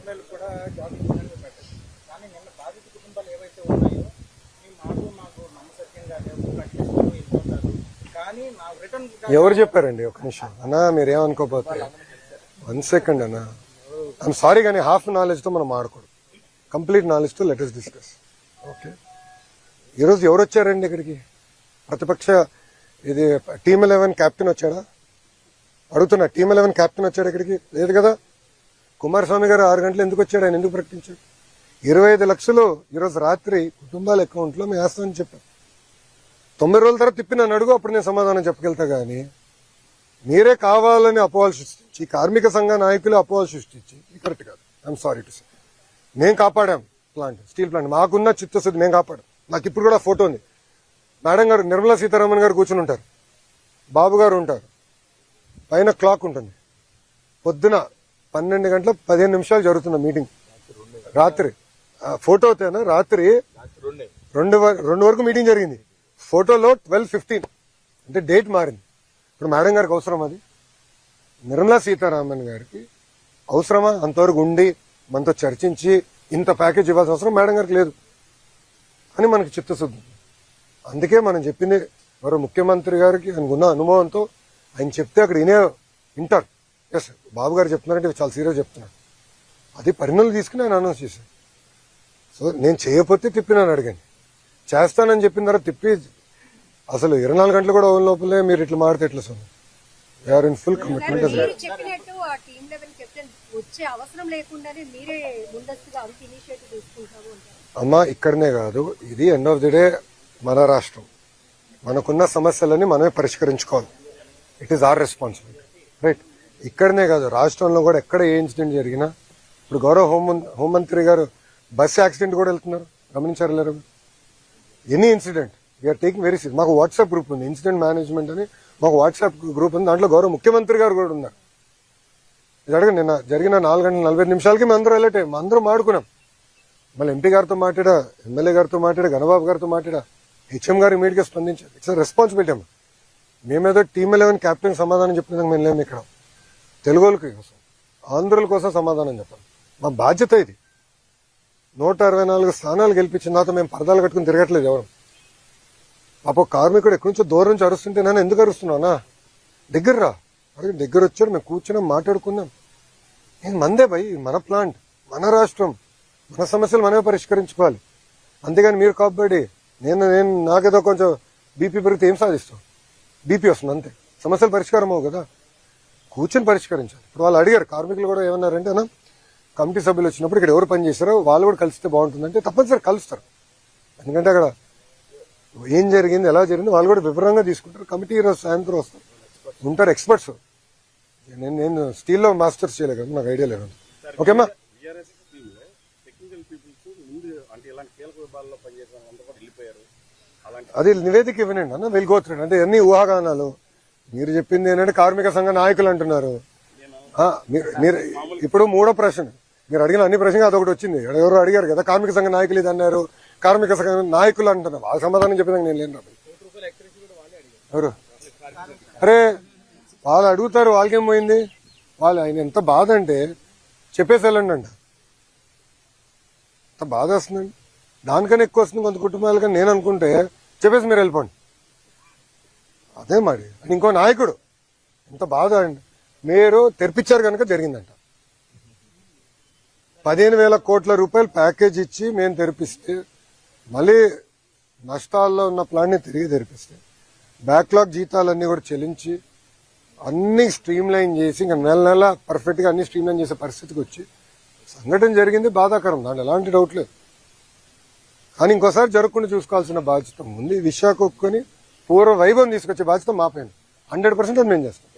ఎంప్లాయీలు కూడా job insurance పెట్టారు. కానీ నిన్న బాధిత కుటుంబాలు ఏవైతే ఉన్నాయో మాకు నమ్మసత్యంగా లేవు, కట్టేస్తారు, వెళ్ళిపోతారు. కానీ నా రిటర్న్ ఎవరు చెప్పారండి? ఒక నిమిషం అన్నా, మీరేమనుకోపోతే 1 సెకండ్ అన్నా. ఐఎమ్ సారీ, కానీ హాఫ్ నాలెడ్జ్ తో మనం ఆడకూడదు. కంప్లీట్ నాలెడ్జ్ తో లెట్ us డిస్కస్. ఓకే, ఈరోజు ఎవరు వచ్చారండి ఇక్కడికి? ప్రతిపక్ష ఇది టీమ్ 11 కెప్టెన్ వచ్చాడా? అడుగుతున్నా, టీమ్ 11 కెప్టెన్ వచ్చాడు ఇక్కడికి? లేదు కదా. కుమారస్వామి గారు 6 గంటలు ఎందుకు వచ్చాడు? ఆయన ఎందుకు ప్రకటించాడు? 25 లక్షలు ఈరోజు రాత్రి కుటుంబాల అకౌంట్ లో మేము వేస్తామని చెప్పాను. 90 రోజుల తర్వాత తిప్పి నన్ను అడుగు, అప్పుడు నేను సమాధానం చెప్పగలుగుతా. గానీ మీరే కావాలని అపోహలు సృష్టించి, కార్మిక సంఘ నాయకులు అపోహలు సృష్టించి, ఇది కరెక్ట్ కాదు. I'm sorry to say. మేము కాపాడాం ప్లాంట్, స్టీల్ ప్లాంట్. మాకున్న చిత్తశుద్ధి మేము కాపాడాం. నాకు ఇప్పుడు కూడా ఫోటో ఉంది. మేడం గారు, నిర్మలా సీతారామన్ గారు కూర్చుని ఉంటారు, బాబు గారు ఉంటారు, పైన క్లాక్ ఉంటుంది. పొద్దున 12 గంటల 15 నిమిషాలు జరుగుతున్న మీటింగ్. రాత్రి ఫోటో తేనా, రాత్రి 2 వరకు మీటింగ్ జరిగింది. ఫోటోలో 12:15 అంటే డేట్ మారింది. ఇప్పుడు మేడం గారికి అవసరం అది? నిర్మలా సీతారామన్ గారికి అవసరమా అంతవరకు ఉండి మనతో చర్చించి ఇంత ప్యాకేజ్ ఇవ్వాల్సిన అవసరం మేడం గారికి లేదు అని మనకి చిత్తశుద్ధి. అందుకే మనం చెప్పింది మరో ముఖ్యమంత్రి గారికి ఆయనకున్న అనుభవంతో ఆయన చెప్తే అక్కడ వింటారు. ఎస్, బాబు గారు చెప్తున్నారంటే చాలా సీరియస్ చెప్తున్నారు. అది పరిణామాలు తీసుకుని ఆయన అనౌన్స్ చేశారు. సో నేను చేయకపోతే తిప్పినాను అడిగాను, చేస్తానని చెప్పిన తర్వాత తిప్పి అసలు 24 గంటలు కూడా ఓన్ లోపలే మీరు ఇట్లా మాడితే ఎట్లా? Sir we are in full commitment. అమ్మా, ఇక్కడనే కాదు, ఇది ఎండ్ ఆఫ్ ది డే మన రాష్ట్రం, మనకున్న సమస్యలని మనమే పరిష్కరించుకోవాలి. It is our responsibility, right? ఇక్కడనే కాదు, రాష్ట్రంలో కూడా ఎక్కడ ఏ ఇన్సిడెంట్ జరిగినా, ఇప్పుడు గౌరవ హోంమంత్రి గారు బస్ యాక్సిడెంట్ కూడా వెళ్తున్నారు, గమనించారు లేరు? Any incident we are taking very serious. మాకు వాట్సాప్ గ్రూప్ ఉంది, ఇన్సిడెంట్ మేనేజ్మెంట్ అని మాకు వాట్సాప్ గ్రూప్ ఉంది. దాంట్లో గౌరవ ముఖ్యమంత్రి గారు కూడా ఉన్నారు. నిన్న జరిగిన 4 గంటల 45 నిమిషాలకి మేము అందరూ అలర్ట్ అయ్యాం, అందరూ మాడుకున్నాం. మళ్ళీ ఎంపీ గారితో మాట్లాడా, ఎమ్మెల్యే గారితో మాట్లాడా, గణబాబు గారితో మాట్లాడా, హెచ్ఎం గారు ఇమీడియట్ గా స్పందించారు. ఇట్స్ రెస్పాన్సిబిలిటీ అమ్మా. మేమేదో టీమ్ 11 కెప్టెన్ సమాధానం చెప్పినందుకు మేము లేము ఇక్కడ. తెలుగులకి కోసం, ఆంధ్రుల కోసం సమాధానం చెప్పాలి. మా బాధ్యత ఇది. 164 స్థానాలు గెలిపించిన తర్వాత మేము పరదాలు కట్టుకుని తిరగట్లేదు ఎవరు. పాప కార్మికుడు ఎక్కడి నుంచో దూరం నుంచి అరుస్తుంటే నన్ను ఎందుకు అరుస్తున్నావునా? దగ్గర రా, దగ్గర వచ్చాడు, మేము కూర్చున్నాం, మాట్లాడుకున్నాం. నేను మందే భయ్, మన ప్లాంట్, మన రాష్ట్రం, మన సమస్యలు మనమే పరిష్కరించుకోవాలి. అంతేగాని మీరు కాబట్టి నాకేదో కొంచెం బీపీ పెరిగితే ఏం సాధిస్తాం? బీపీ వస్తుంది అంతే, సమస్యలు పరిష్కారం అవ్వు కదా. కూర్చొని పరిష్కరించాలి. ఇప్పుడు వాళ్ళు అడిగారు, కార్మికులు కూడా ఏమన్నారంటే, అన్న కమిటీ సభ్యులు వచ్చినప్పుడు ఇక్కడ ఎవరు పని చేస్తారో వాళ్ళు కూడా కలిస్తే బాగుంటుందంటే తప్పనిసరి కలుస్తారు. ఎందుకంటే అక్కడ ఏం జరిగింది, ఎలా జరిగింది వాళ్ళు కూడా వివరంగా తీసుకుంటారు. కమిటీ ఈరోజు సాయంత్రం వస్తారు, ఉంటారు ఎక్స్పర్ట్స్. నేను స్టీల్లో మాస్టర్స్ చేయలేదు కదా, నాకు ఐడియా లేదు. ఓకేమ్మా, అది నివేదిక ఇవ్వనండి అన్న, వెళ్ళిపోతున్నాడు. అంటే అన్ని ఊహాగానాలు. మీరు చెప్పింది ఏంటంటే కార్మిక సంఘ నాయకులు అంటున్నారు. మీరు ఇప్పుడు 3వ ప్రశ్న మీరు అడిగిన అన్ని ప్రశ్నలు అదొకటి వచ్చింది. ఎవరు అడిగారు కదా, కార్మిక సంఘ నాయకులు ఇది అన్నారు, కార్మిక సంఘ నాయకులు అంటున్నారు. వాళ్ళ సమాధానం చెప్పేదాకా నేను లేను. ఎవరు? అరే వాళ్ళు అడుగుతారు, వాళ్ళకేం పోయింది? వాళ్ళు ఆయన ఎంత బాధ అంటే చెప్పేసి వెళ్ళండి అంట. ఎంత బాధ వస్తుందండి. దానికన్నా ఎక్కువ వస్తుంది కొంత కుటుంబాలకని నేను అనుకుంటే చెప్పేసి మీరు వెళ్ళిపోండి. అదే మరి. ఇంకో నాయకుడు ఎంత బాధ అండి. మీరు తెరిపించారు కనుక జరిగిందంట. 15,000 కోట్ల రూపాయలు ప్యాకేజ్ ఇచ్చి మేము తెరిపిస్తే, మళ్ళీ నష్టాల్లో ఉన్న ప్లాన్ని తిరిగి తెరిపిస్తే, బ్యాక్లాగ్ జీతాలన్నీ కూడా చెల్లించి అన్ని స్ట్రీమ్ లైన్ చేసి ఇంకా నెల పర్ఫెక్ట్ గా అన్ని స్ట్రీమ్ లైన్ చేసే పరిస్థితికి వచ్చి సంఘటన జరిగింది. బాధాకరం, దాంట్లో ఎలాంటి డౌట్ లేదు. కానీ ఇంకోసారి జరగకుండా చూసుకోవాల్సిన బాధ్యత ఉంది. విశాఖ ఒప్పుకొని పూర్వ వైభవం తీసుకొచ్చే బాధ్యత మాపైన 100% అది మేము చేస్తాం.